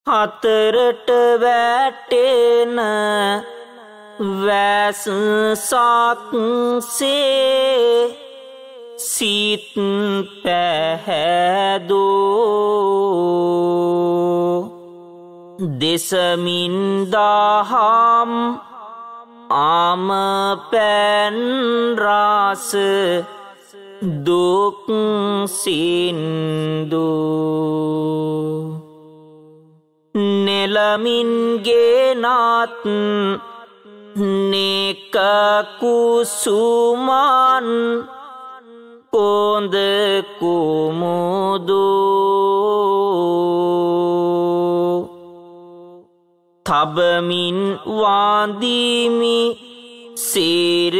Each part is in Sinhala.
හතරට වැටෙන වැස්සක්සේ සිත් පැහැදෝ දෙසමින් දහම් ආම පැන් රස දුක් සින්දු නෙලමින් ගෙනත් නෙක කුසුමන් කොඳ කුමුදු තබමින් වඳිමි සිරිපාමුල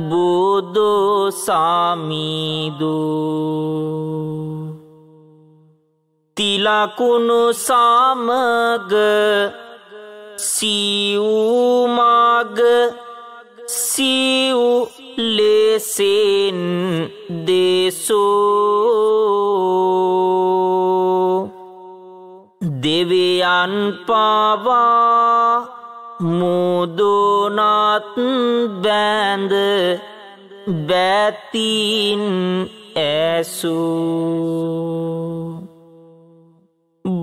බුදු සමිදු තිලකුණු සමග සිව්මග සිව් ලෙසෙන් දෙසෝ දෙවියන් පවා මුදුනත් බැඳ බැතින් ඇසූ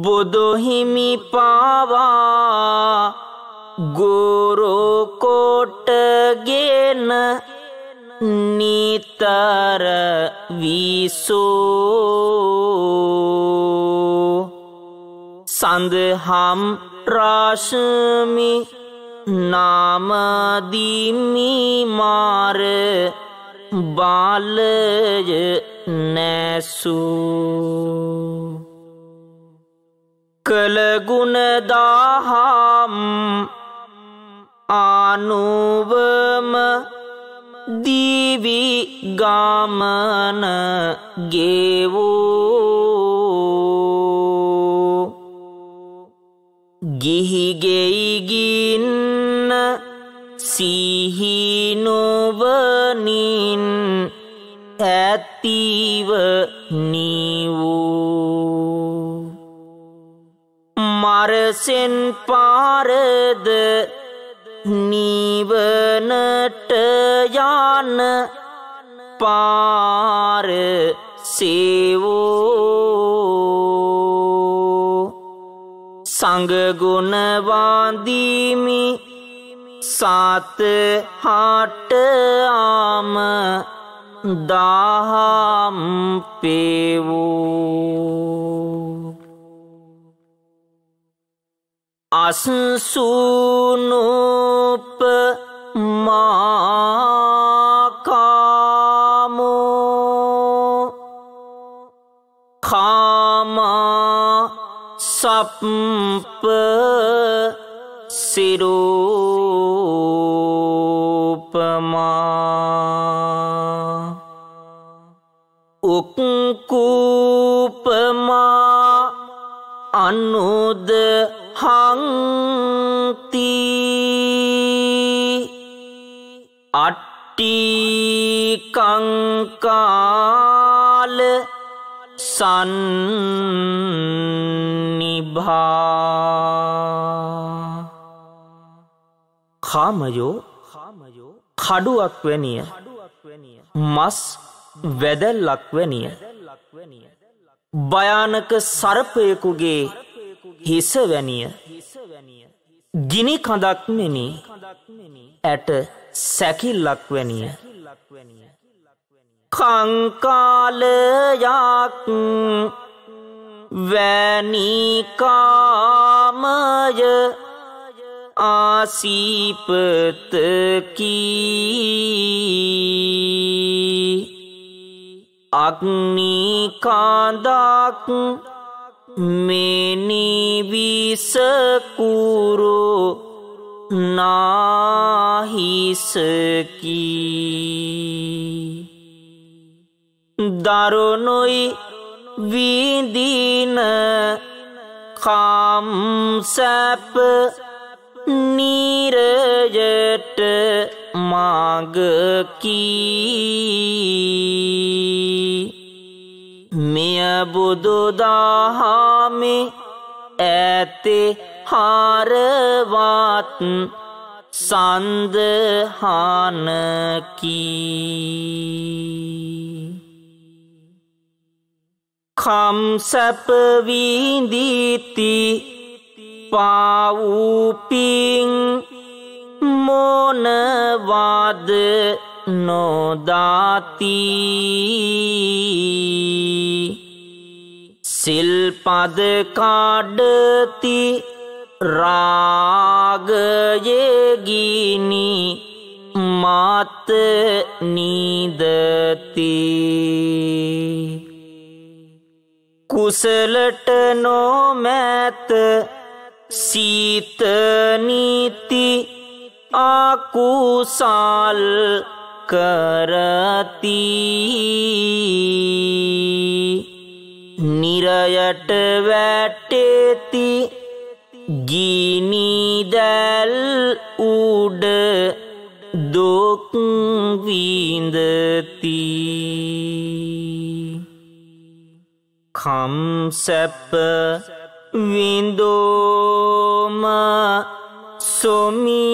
බුදුහිමි පවා ගුරු කොටගෙන නිතර විසෝ සඳහම් රාශමි නාමදිමි මාර බාලය නැසූ කළගුණ දහම් අනුවම දිවි ගමන ගෙවූ ගිහි ගෙයිගින්න සිහි නොවනින් ඇතිව නිවූ මරසෙන් පාරද නිවනට යන පාර සේවෝ සංගුණ වඳිමි සත හට ආම දහම් පෙවූ අසුනුප මාකාමෝ කාමා සප්ප සිරූපමා උක්කූපමා අනුද හංති අට්ටි කංකාල සන්නිභා කාමයෝ කඩුවක් වැනිය මස් වැදැල්ලක් වැනිය භයානක සර්පයෙකුගේ හිස වැනිය ගිනි කඳක් මෙනි ඇට සැකිල්ලක් වැනිය කංකාලයක් වැනි කාමය ආසීපතකි අග්නි කඳක් මෙනි විසකුරු නාහිසකි දරුණුයි විඳින කාම් සැප නිරයට මගකි මෙය බුදු දහමේ ඇතේ හරවත් සන්දහනකි. කම් සැප විඳිති පාවුපින් මොනවද නොදාති. සිල්පද කඩති රාගයේ ගිනි මත නිදති. කුසලට නොමැත සීත නීති අකුසල් කරති. නිරයට වැටෙති ගිනි දැල් උඩ දුක් විඳති. කම් සැප විඳෝම සොමි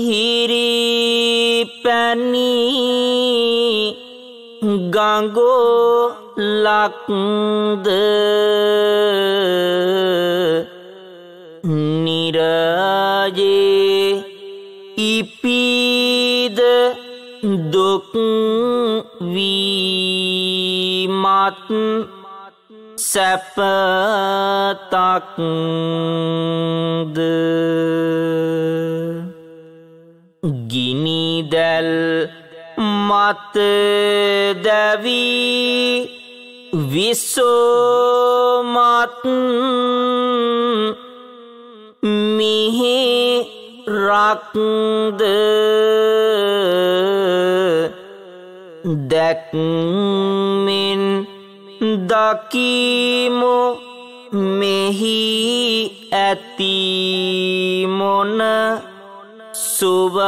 හිරි පැනි ගංගෝ ලක්ද නිරජේ ඉපීද දුක් වීමත් සැපතක්ද. ගිනි දැල් මත දැවී විසෝමත් මිහි රක්ද දැක්මෙන් දකිමු මෙහි ඇති මොන සුවයක්ද.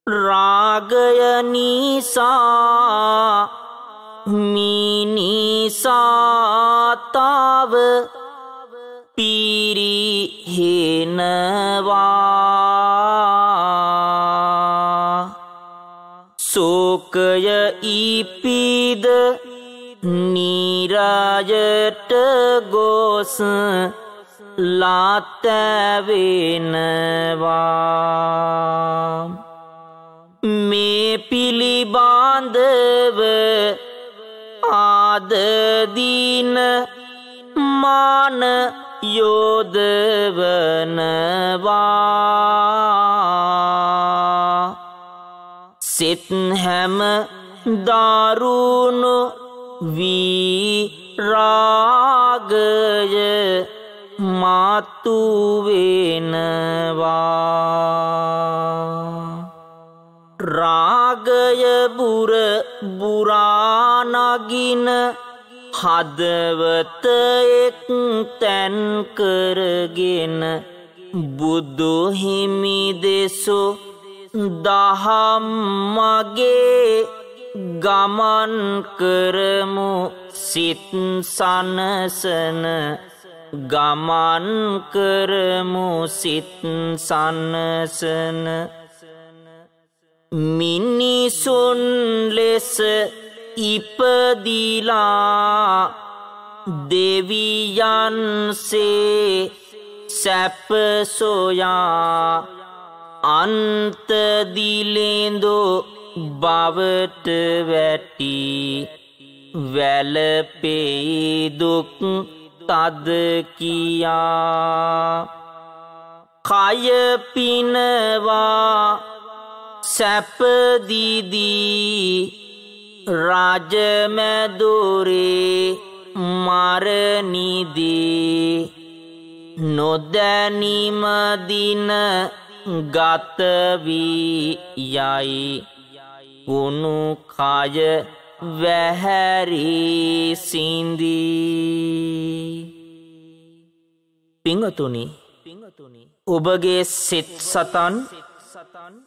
රාගය නිසා මිනිසා තව පිරිහෙනවා. සෝකය ඉපිද නිරයට ගොස් ලාතැවෙනවා. මේ පිළිබඳව ආදදීන මාන යොදවනවා. සිත් හැම දරුණු විරාගය මතු වෙනවා. රාගය බුර බුරානගින හදවත එක් තැන් කරගෙන බුදු හිමි දෙසෝ දහම් මගේ ගමන් කරමු සිත් සනසන ගමන් කරමු සිත් සනසන. මිනිසුන් ලෙස ඉපදිලා දෙවියන්සේ සැප සොයා අන්ත දිලෙඳෝ බවට වැටි වැළපෙයි දුක් තද කියා. කය පිනවා සැප දිදී රාජමැදුරේ මරණිදී නොදැනීම දින ගත වී යයි. උණු කය වැහැරි සිඳී. පිංගතුනි, ඔබගේ සිත් සතන්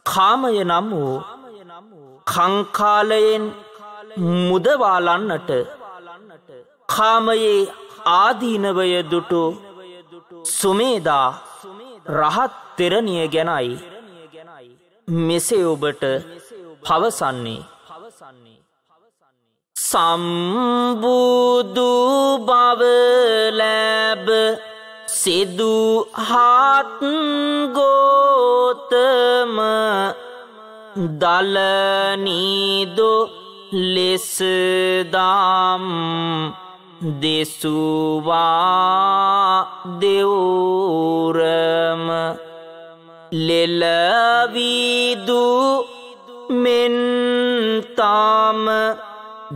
කාමය නම් වූ කංකාලයෙන් මුදවාලන්නට කාමයේ ආදීනවය දුටු සුමේදා රහත් තෙරණිය ගැනයි මෙසේ ඔබට පවසන්නේ. සම්බුදු බව ලැබ සිදු හත් ගෝතම දලනීදු ලෙස දම් දෙසුවා දෙවුරම ලෙලවිදු මෙන් තාම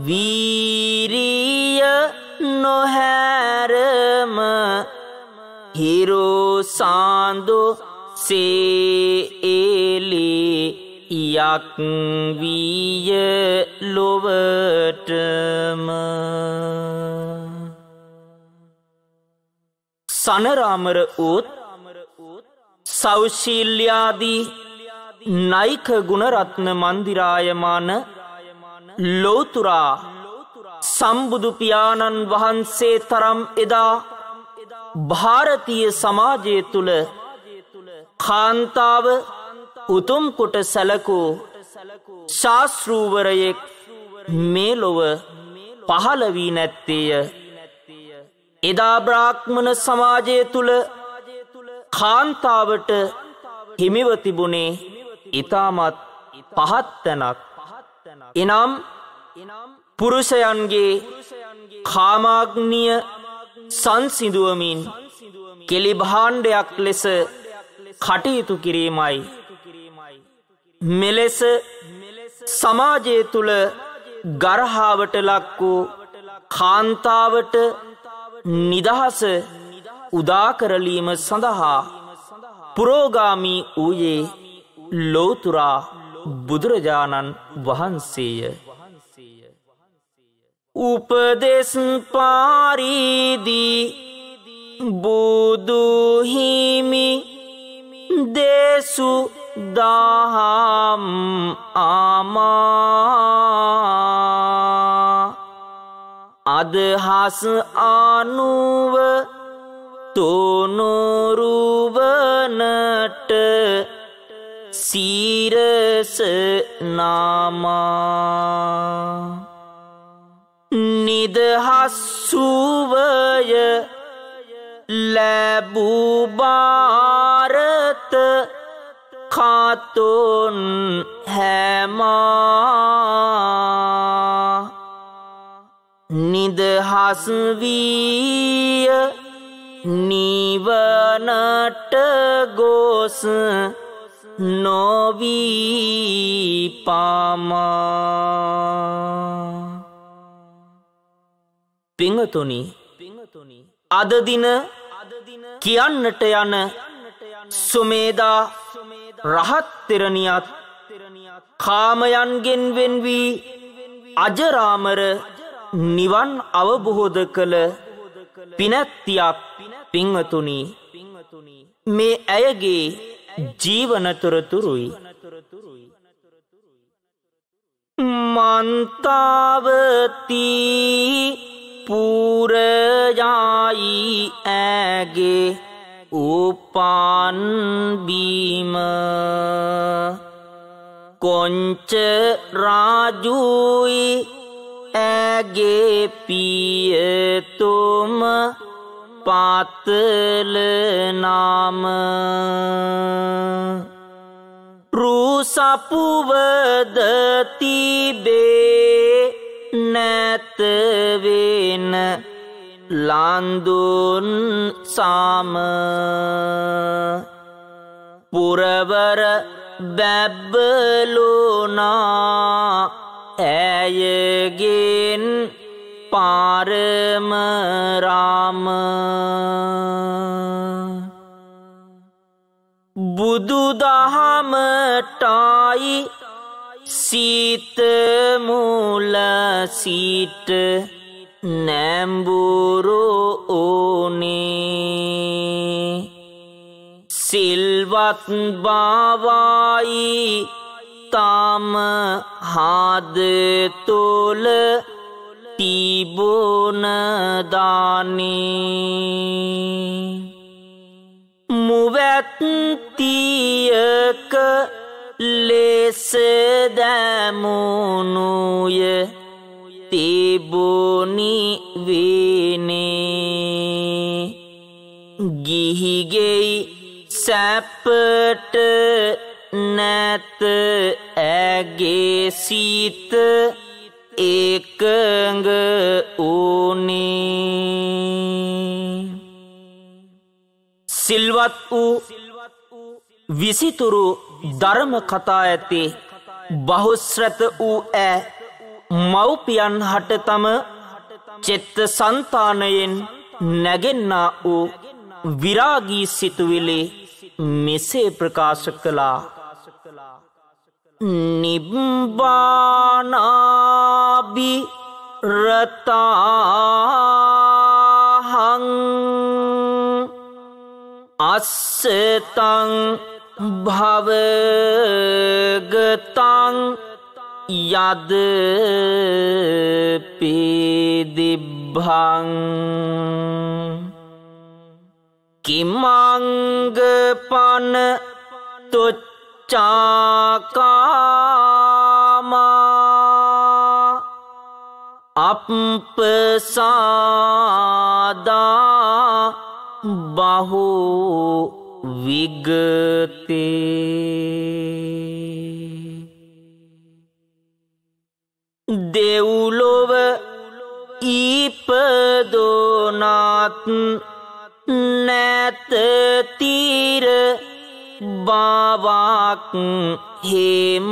වීරිය නොහැරම හිරුසාඳු සේලි යක් විය ලොවටම. සනරාමර උත් සෞශීල්‍යාදී නයික ගුණරත්න මන්දිරායමාන ලෝතුරා සම්බුදු පියාණන් වහන්සේ තරම් එදා ಭಾರತೀಯ සමාජය තුල කාන්තාව උතුම් කොට සැලකූ ශාස්ත්‍රූවරයෙක් මේ ලොව පහළ වී නැත්තේය. එදා බ්‍රාහ්මණ සමාජය තුල කාන්තාවට හිමිව තිබුණේ ඊටමත් පහත් තැනක්. එනම් පුරුෂයන්ගේ කාමාග්නිය සංසිඳුවමින් කෙලි භාණ්ඩයක් ලෙස කටයුතු කිරීමයි. මෙලෙස සමාජය තුල ගරහාවට ලක් වූ කාන්තාවට නිදහස උදා කරලීම සඳහා පුරෝගාමී වූයේ ලෝතුරා බුදුරජාණන් වහන්සේය. උපදෙස් පාරිදී බුදු හිමි දේසු දහම් ආමා අදහස් අනුව තොනුරුවනට සීරස නාමා නිදහස් සුවය ලැබූ භාරත කාතුන් හැමා නිදහස් විය නිවනට ගොස් නොවී පාමා. පිංගතුනි, අද දින කියන්නට යන සුමේදා රහත් තෙරණියත් කාමයන්ගෙන් වෙන් වී අජරාමර නිවන් අවබෝධ කළ පිනැත්තියක්. පිංගතුනි, මේ ඇයගේ ජීවන තොරතුරුයි. මන්තාවති පුරයායි ඇගේ උපන් බීම කොංච රාජුයි ඇගේ පියතුම පාතල නාම රුසපුවද තිබේ නැත වෙන ලන්දුන් සාම පුරවර බැබ්බලුනා ඇයගෙන් පාරම රාම බුදු දහමටයි සීත මුල සීට නැඹුරු ඕනේ සිල්වත් බවයි තම හද තුල තිබුණ දානේ මුවැත්තියක ලෙස දැමුණුය තිබුණි වේනේ ගිහිගෙයි සැපට නැත ඇගේ සිත එකඟ වුනේ සිල්වත් වූ විසිතුරු ධර්ම කතා ඇති බහුශ්‍රත වූ මව්පියන් හට තම චිත්ත සංතානයෙන් නැගෙන්නා වූ විරාගී සිතුවිලි මෙසේ ප්‍රකාශ කළා නිබ්බානාබි රතාහං අස්සතං භවගතං යද පිදිබ්භං කිමංග පන තුච්චාකාමා අප්පසාදා බහු විගතේ දෙව්ලොව ඉපදොනත් නැත තීර බවක් හේම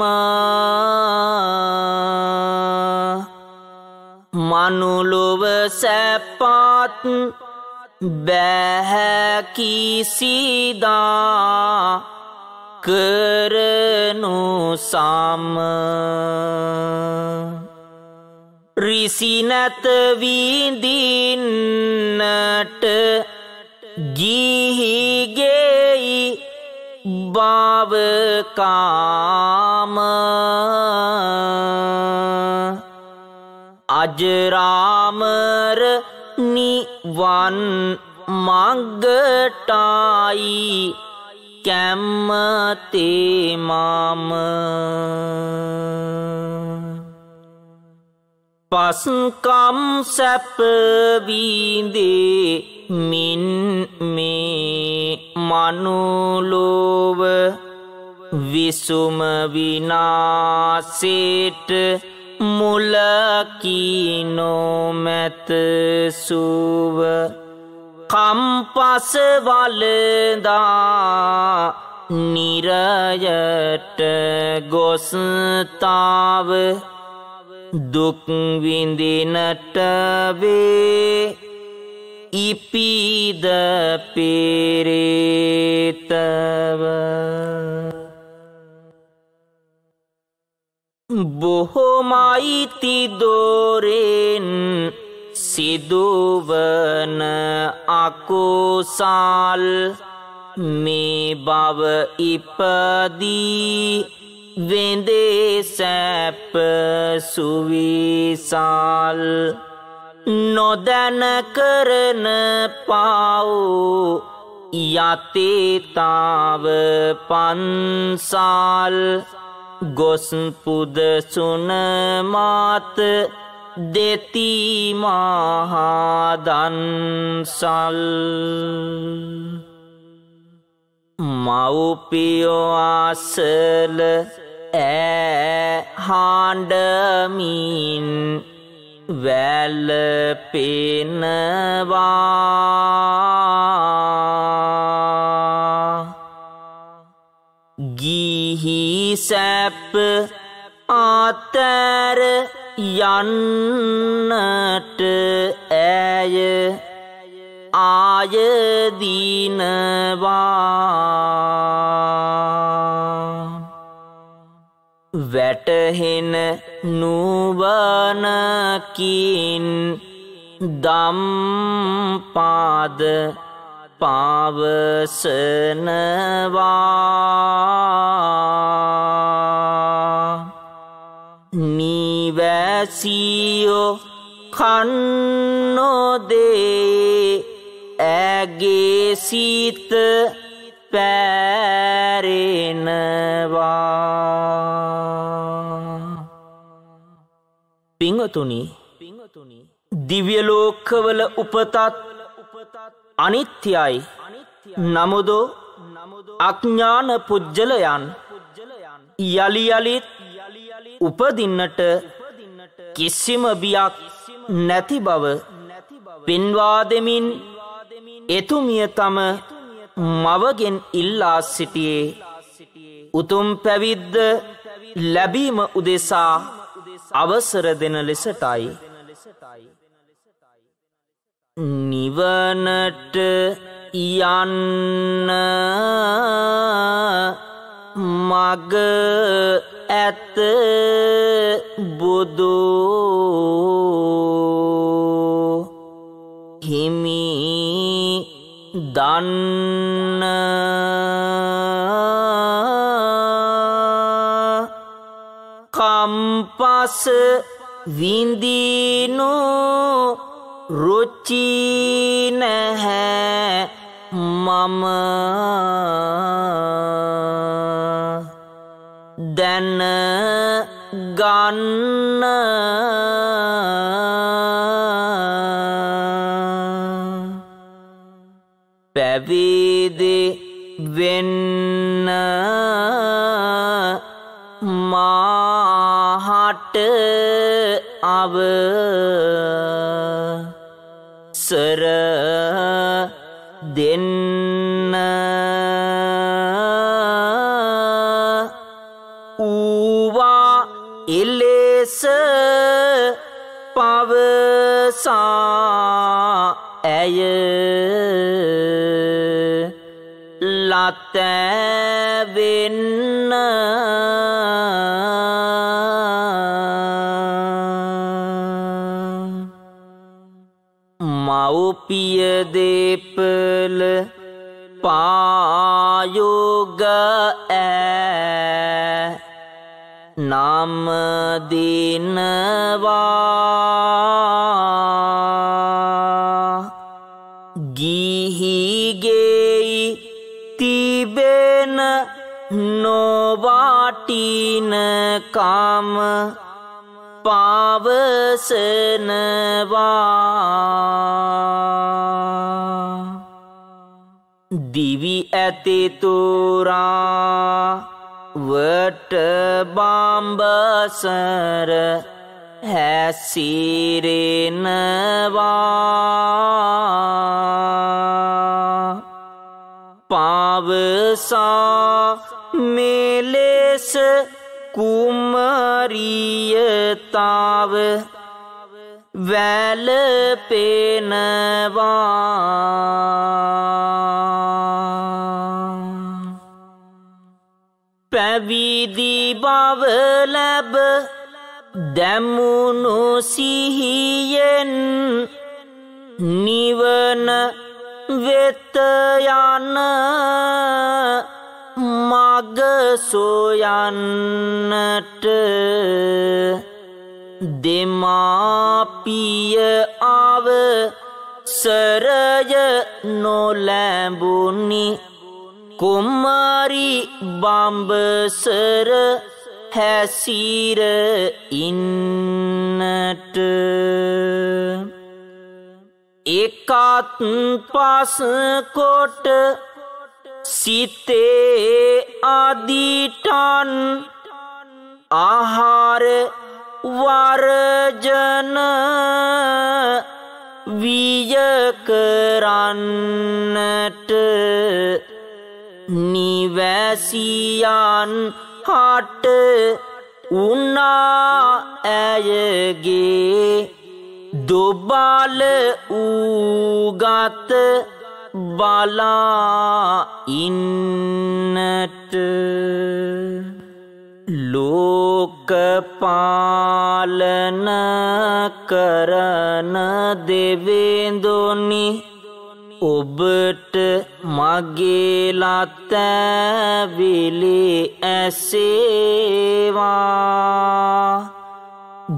මනුලොව සැපත් බැහැ කිසිදා කරනු සම රිසි නැත විඳින්නට ගිහිගෙයි භවකාම අජරාමර නිවන් මග්ගටයි කැමතේ මම පස්කම් සැප විඳේ මින් මේ මනුලොව විසුම විනාසෙට මුලකී නොමැත සුව කම්පස වලදා නිරයට ගොස්තාව දුක් විඳිනට වේ ඉපිද පෙරේතව බොහොමයිති දොරෙන් සිදුවන අකුසල් මේ බව ඉපදී වෙඳේ සැප සුවිසල් නොදැන කරන පව් යතේතාව පන්සල් ගොස් පුදසුන මාත දෙති මහදන්සල් මව්පියෝ ආසල හාඬමින් වැළපෙනවා ගිහි සැප අතර යන්නට ඇය ආයදිනවා වැටහෙන නුවණකින් ධම්පාද පාවසනවා නිවැසියෝ කන්නොදේ ඇගේ සිත පැරෙනවා. පිංගතුනි, දිව්‍ය ලෝකවල උපතත් අනිත්‍යයි. නමුදෝ අඥාන පුජ්‍යලයන් යලි යලිත් උපදින්නට කිසිම බියක් නැති බව පෙන්වා දෙමින් එතුමිය තම මවගෙන් ඉල්ලා සිටියේ උතුම් පැවිද්ද ලැබීම උදෙසා අවසර දෙන ලෙසටයි. නිවනට යන්න මග ඇත බුදු හිමි දන්න කම්පස විඳිනු රුචි නැහැ මම දැන ගන්න පැවිදි වෙන්න මාහට අවසර දෙන්න ඌවා එලෙස පවසා ඇය ලතැවෙන්න මව්පිය දේපල පායෝග නම දෙනවා ගිහිගෙයි තිබෙන නොවාටින කම පවසනවා දිවි ඇති තුරා වට බඹසර හැසිරෙනවා පවසා මෙලෙස කුමරියතාව වැළපෙනවා පැවිදි බව ලැබ දැමුණු සිහියෙන් නිවන වෙත යන මග සොයන්නට දෙමාපිය අවසරය නොලැබුණි කුමාරි බඹසර හැසිර ඉන්නට එකත් පස් කොට සිතේ අදිටන් ආහාර වර්ජන විය කරන්නට නිවැසියන් හට උනා ඇයගේ දොබාල ඌගත බලා ඉන්නට ලෝකපාලන කරන දෙවිඳුනි ඔබට මගේ ලත විලි ඇසේවා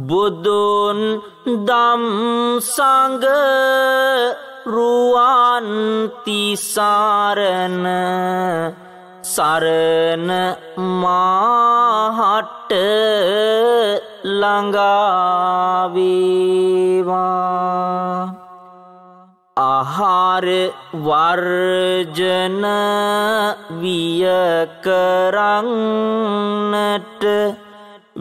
බුදුන් දම් සංඝ රුවන් තිසරණ සරණ මාහට ළඟා වේවා ආහාර වර්ජන විය කරන්නට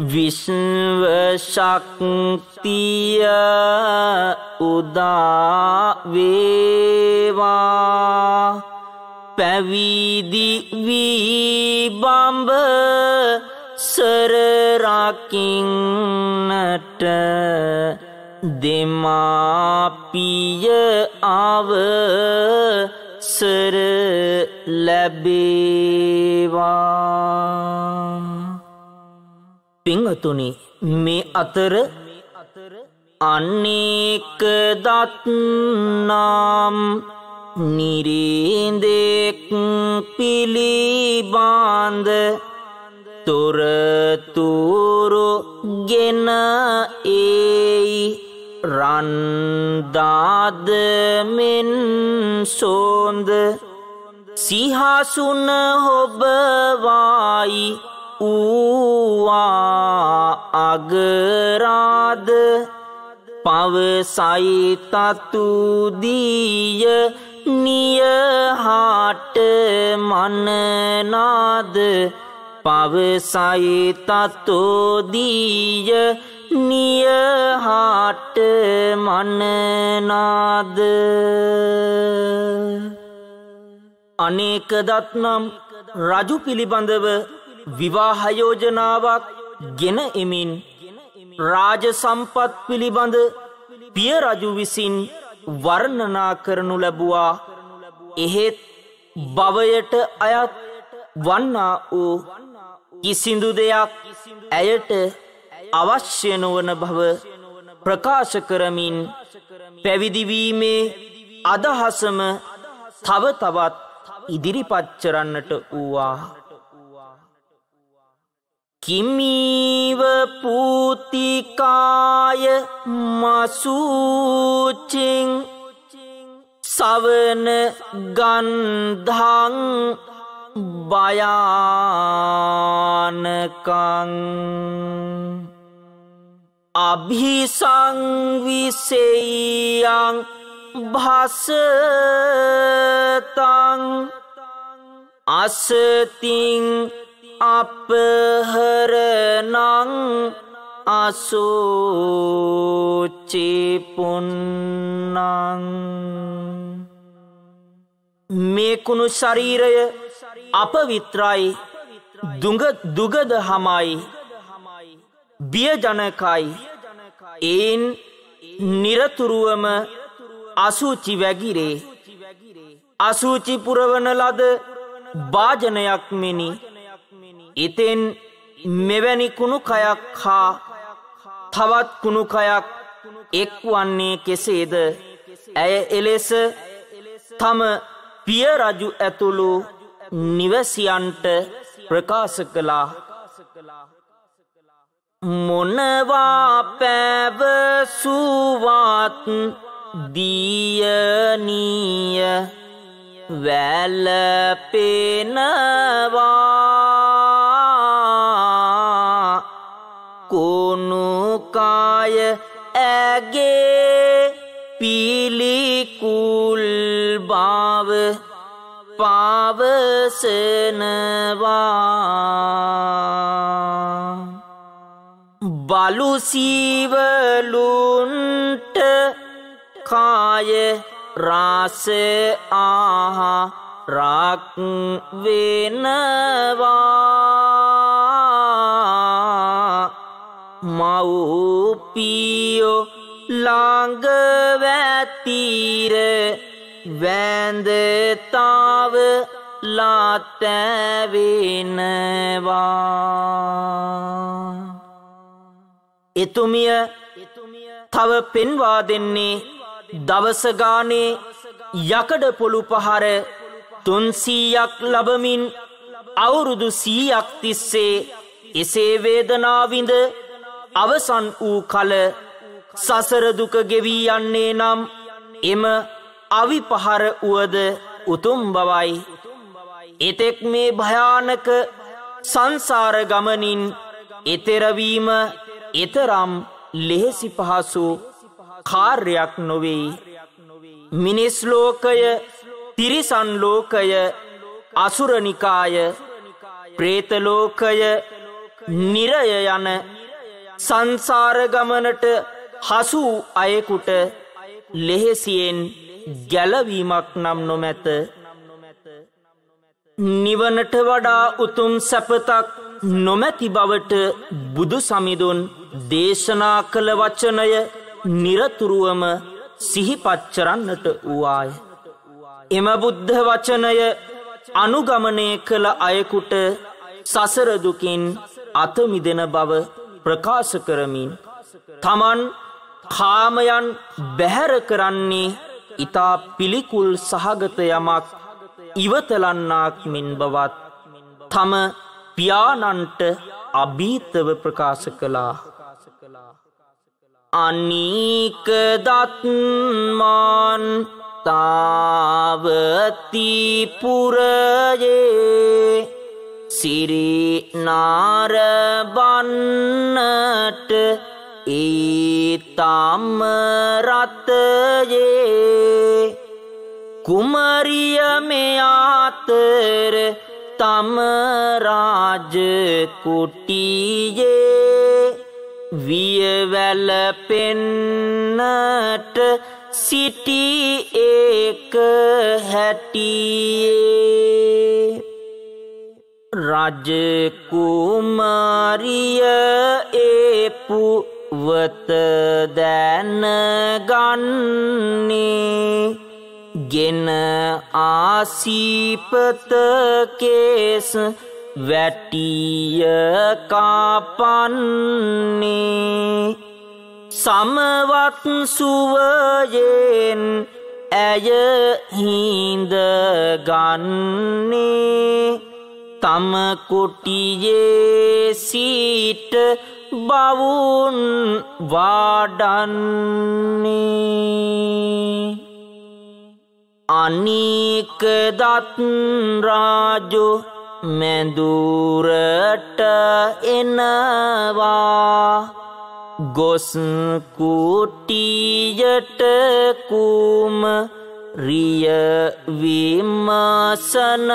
විශ්ව ශක්තිය උදා වේවා පැවිදි වී බඹ සර රකින්නට දෙමාපිය අවසර ලැබේවා පින්වතුනි මේ අතර අනේක දත් නම් නිරේන්දෙක් පිළිබඳ තොරතුරු ගෙන ඒයි රන්දාද මෙන් සෝන්ද සිහසුන හොබවායි ඌවා අගරාද පවසයි තතුදීය නියහාට මනනාද පවසයි තතෝදීය නියහාට මනනාද අනේක දත්නම් රජු පිළිබඳව විවාහ යෝජනාවක් ගෙන එමින් රාජ සම්පත් පිළිබඳ පිය රජු විසින් වර්ණනා කරනු ලැබුවා එහෙත් භවයට අයත් වන්නා වූ කිසිදු දෙයක් ඇයට අවශ්‍ය නොවන බව ප්‍රකාශ කරමින් පැවිදි වීමේ අදහසම තව තවත් ඉදිරිපත් කරන්නට වූවා කිමීව පූතිකාය මසූචින් සවන ගන්ධං භයානකං අභිසංවිසෙයං භසතං අසතින් අපහරණං අසෝචිපුන්නං මේ කුණු ශරීරය අපවිත්‍රයි දුගද හමයි බියජනකයි ඒන් නිරතුරුවම අසුචි වැගිරේ අසුචි පුරවන ලද භාජනයක් මෙනි ඉතින් මෙවැනි කුණු කයක් හා තවත් කුණු කයක් එක්වන්නේ කෙසේද ඇය එලෙස තම පිය රජු ඇතුළු නිවැසියන්ට ප්‍රකාශ කළා මොනවා පැවසුවත් දියණිය වැළපෙනවා කුණුකාය ඇගේ පිළිකුල් බව පවසනවා බලු සීවලුන්ට කාය රාස ආහාරක් වෙනවා මව්පියෝ ළඟ වැතිර වැඳතාව ලාතැවෙනවා එතුමිය තව පෙන්වා දෙන්නේ දවස ගානේ යකඩ පොළු පහර 300ක් ලබමින් අවුරුදු 100ක් තිස්සේ එසේ වේදනා විඳ අවසන් වූ කල සසර දුක ගෙවී යන්නේ නම් එම අවිපහර උවද උතුම් බවයි. එතෙක් මේ භයානක සංසාර ගමනින් එතරවීම එතරම් ලෙහෙසි පහසු කාර්යයක් නොවේ. මිනිස් ලෝකය, තිරිසන් ලෝකය, අසුරනිකාය, ප්‍රේත ලෝකය, නිරය යන සංසාර ගමනට හසු අයෙකුට ලෙහෙසියෙන් ගැලවීමක් නම් නොමැත. නිවනට වඩා උතුම් සැපතක් නොමැති බවට බුදු සමිඳුන් දේශනා කළ වචනය නිරතුරුවම සිහිපත් කරන්නට වූවාය. එම බුද්ධ වචනය අනුගමනය කළ අයෙකුට සසර දුකින් අත මිදෙන බව ප්‍රකාශ කරමින් තමන් කාමයන් බැහැර කරන්නේ ඊතා පිළිකුල් සහගත යමක් ඉවතලන්නාක් මෙන් බවත් තම පියාණන්ට අභීතව ප්‍රකාශ කළා. අනීක දත්මාන් තාවති පුරයේ සිරි නාර බන්නට ඊතම රතයේ කුමරිය මේ අතර තම රාජ කුටියේ වියවැල පෙන්නට සිටි ඒක හැටියේ රජ කුමාරිය ඒ පුවත දැනගන්නේ ගෙන ආසීපත කේස් වැටිය කාපන්නේ සමවත් සුවයෙන් ඇය හිඳ ගන්නේ තම කුටියේ සිට බවුන් වාඩන්නේ අනීක දත් රාජෝ මැදුරට එනවා ගොස් කුටියට කුමරිය විමසනවා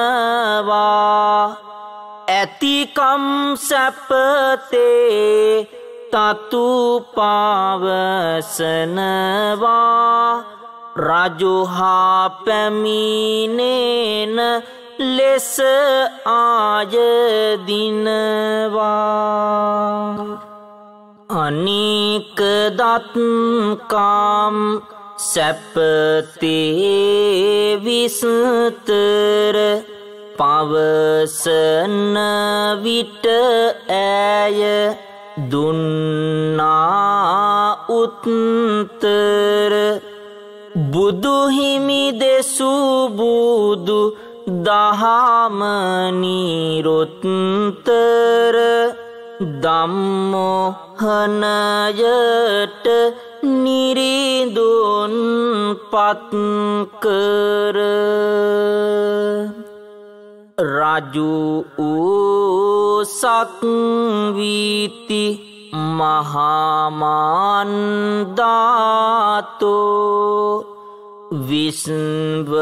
ඇතිකම් සැපතේ තතු පවසනවා රජුහා පැමිණෙන ලෙස ආයදිනවා අනීක දත්කාම් සැපතේ විස්තර පවසන විට ඇය දුන්නා උත්තර බුදු හිමි දෙසු බුදු දහම නිරුත්තර ධම්මෝහනයට නිරිඳුන් පත් කර රජු සක්විති මහාමන්දාතෝ විශ්වයටම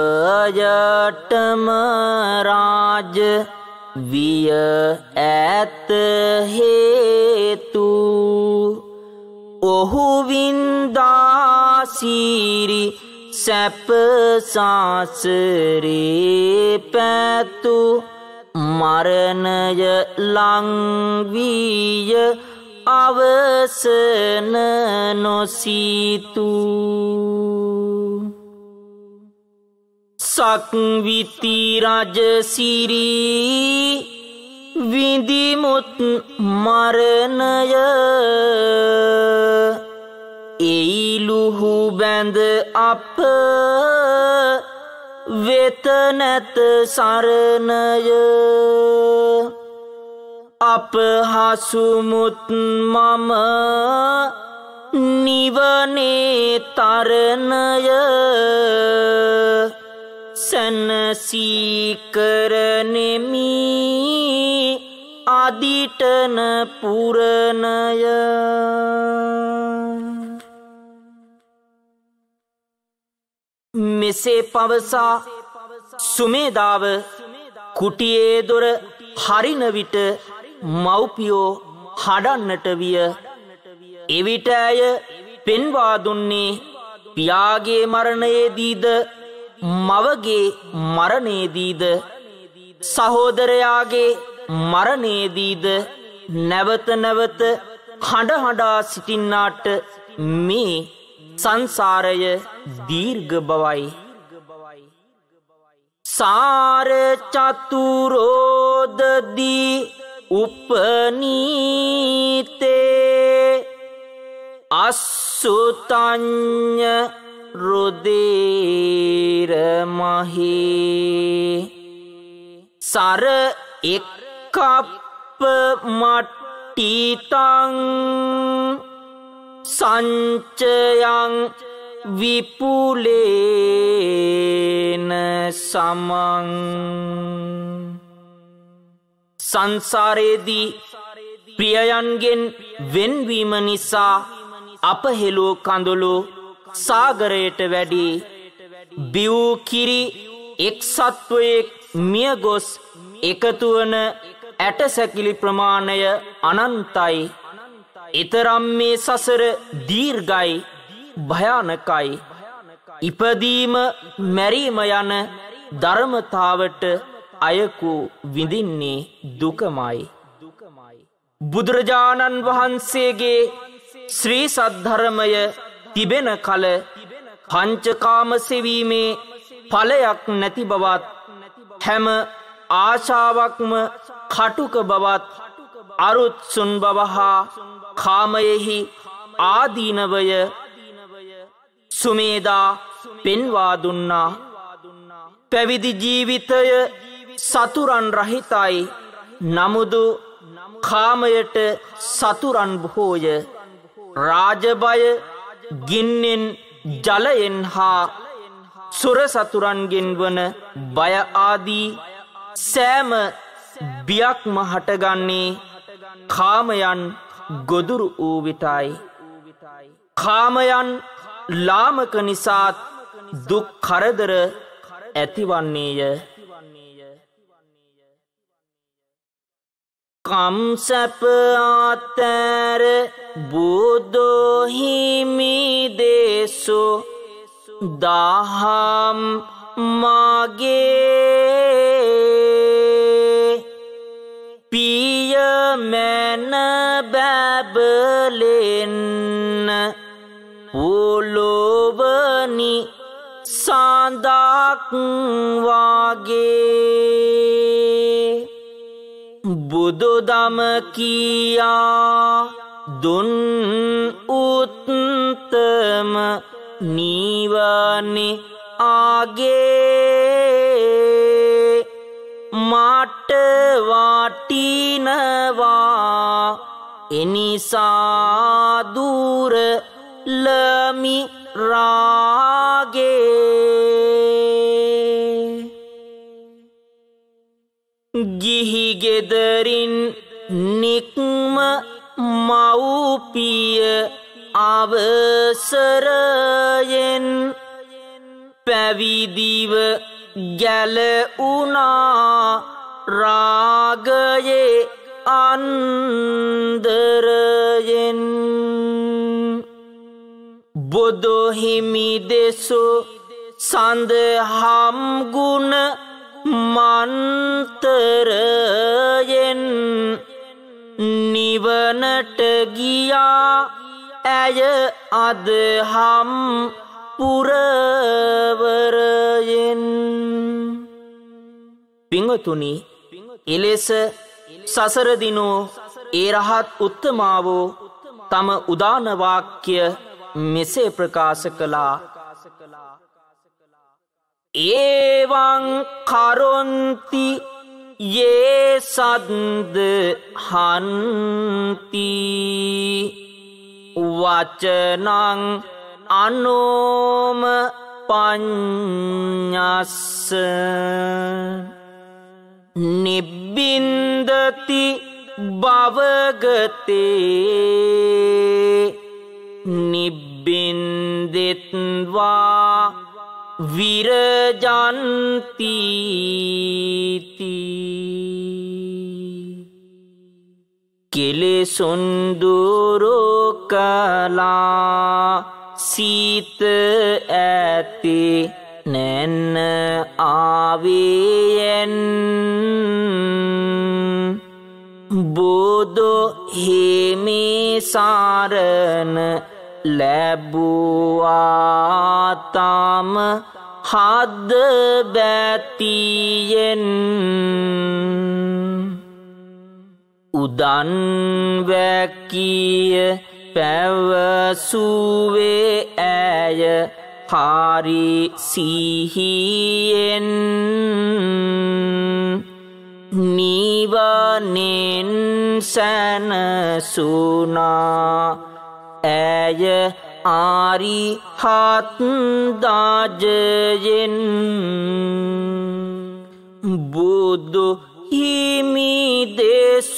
රාජ විය ඇත හේතු ඔහු වින්දාසිරි සැප සාසරේ පැතු මරණය ලංවිය අවසන නොසිතු සක්විති රජසිරි විඳිමුත් මරණය එයිලුහු බැඳ අප වෙත නැත සරණය අපහසුමුත් මම නිවනේ තරණය සැනසී කරනෙමි අදිටන පුරණය. මෙසේ පවසා සුමේදාව කුටියේ දොර හරින විට මව්පියෝ හඩන්නට විය. එවිට ඇය පෙන්වා දුන්නේ පියාගේ මරණයේදීද මවගේ මරණයේදීද සහෝදරයාගේ මරණයේදීද නැවත නැවත හඬ හඬා සිටින්නාට මේ සංසාරය දීර්ඝ බවයි. සාර චතුරෝදදී උපනීතේ අස්සුතඤ්ඤ රුධිර මහේ සර එක්කප්ප මට්ටිතං සංචයං විපුලේන සමං. සංසාරේදී ප්‍රියයන්ගෙන් වෙන්වීම නිසා අපහෙළූ කඳුළු සාගරයට වැඩි. බිව් කිරි එක් සත්වයෙක් මිය ගොස් එකතු වන ඇටසැකිලි ප්‍රමාණය අනන්තයි. ඊතරම් මේ සසර දීර්ඝයි භයානකයි. ඉපදීම මැරීම යන ධර්මතාවට අයකු විඳින්නේ දුකමයි. බුදුරජාණන් වහන්සේගේ ශ්‍රී සද්ධර්මය තිබෙන කල පංචකාම සෙවීමේ ඵලයක් නැති බවත් හැම ආශාවක්ම කටුක බවත් අරුත්සුන් බව හා කාමයෙහි ආදීනවය සුමේදා පෙන්වා දුන්නා. පැවිදි ජීවිතය සතුරන් රහිතයි. නමුදු කාමයට සතුරන් බොහෝය. රාජබය ගින්නෙන් ජලයෙන් හා සුර සතුරන්ගෙන් වන බය ආදී සෑම බියක්ම හටගන්නේ කාමයන් ගොදුරු වූ විටයි. කාමයන් ලාමක නිසාත් දුක් කරදර ඇතිවන්නේය. කම්සප ආතර බුදෝහිමි දේසෝ දාහම් මාගේ පිය මැන බැබලෙන්න පොළොවනි සාඳක් වාගේ බුදුදම කියා දුන් උත්තම නිවනේ ආගේ මට වටිනවා එනිසා දුර ලමි රාගේ. ගිහි ගෙදරින් නික්ම මව්පිය අවසරයෙන් පැවිදිව ගැලුණා රාගයේ අන්දරයෙන්. බුදුහිමි දෙසෝ සඳහම් ගුණ මන්තරයෙන් නිවනට ගියා ඇය අදහම් පුරවරයෙන්. පිංගතුනි, එලෙස සසර දිනෝ ඒ රහත් උත්තමාවෝ තම උදාන වාක්‍ය මෙසේ ප්‍රකාශ කළා. ඒවං කරොන්ති යේ සද්ද හන්ති වචනං අනෝම පඤ්ඤස්ස නිබ්බින්දති භවගතේ නිබ්බින්දෙත්වා විරජන්ති කෙලෙසුන් දුරු කළා සීත ඇති නැන්න ආවේයන් බුදු හිමි සරණ ලැබුවා තම හද බැතියෙන් උදන් වැකිය පැවසුවේ ඇය හරි සිහියෙන් නිවනෙන් සැනසුනා ඇය ආරිහත් දාජයෙන් බුදු හිමි දෙසුදාහමෙ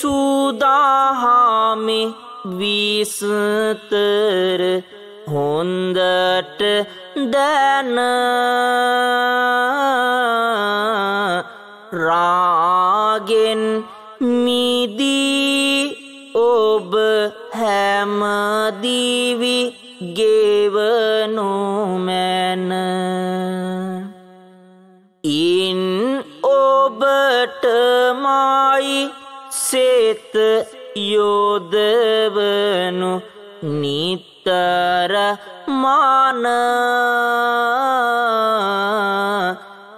විස්තර හොඳට දැන රාගෙන් මිදී ඔබ හැමදිවි ගෙවනු මැන ඉන් ඔබටමයි සෙත යොදවනු නිතර මාන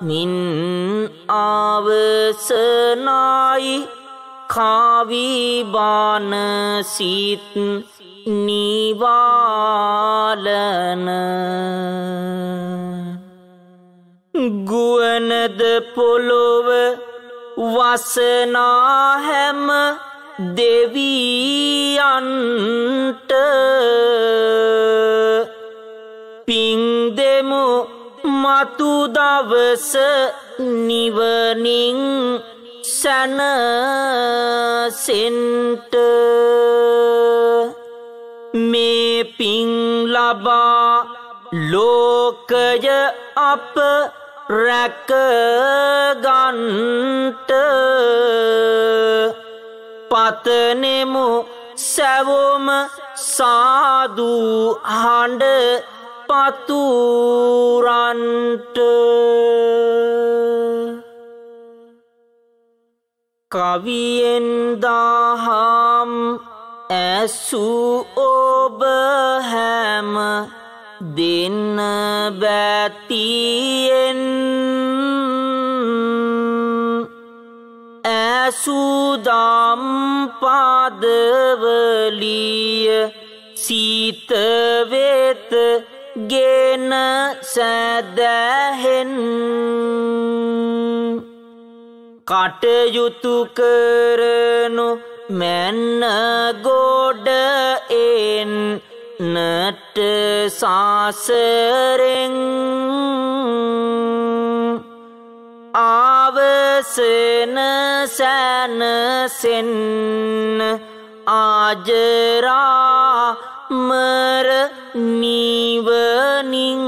මින් අවසනයි කාවිබාන සිත් නිවාලන ගුවනද පොළොව වසනා හැම දෙවියන්ට පිං දෙමු මතු දවස නිවනින් සැනසෙන්ට මේ පිං ලබා ලෝකය අප රැකගන්ට පතනෙමු සැවොම සාදු හඬ පතුරන්ට කවියෙන් දහම් ඇසූ ඔබ හැම දෙන්න බැතියෙන් ඇසුදම් පදවලිය සීත වෙත ගෙන සැදැහෙන් කටයුතු කරනු මැන්න ගොඩ එන්නට සාසරෙන් අවසන සැනසෙන්න ආජරාමර නිවනින්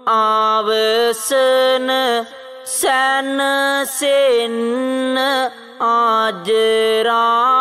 අවසන සැනසෙන්න ආජරා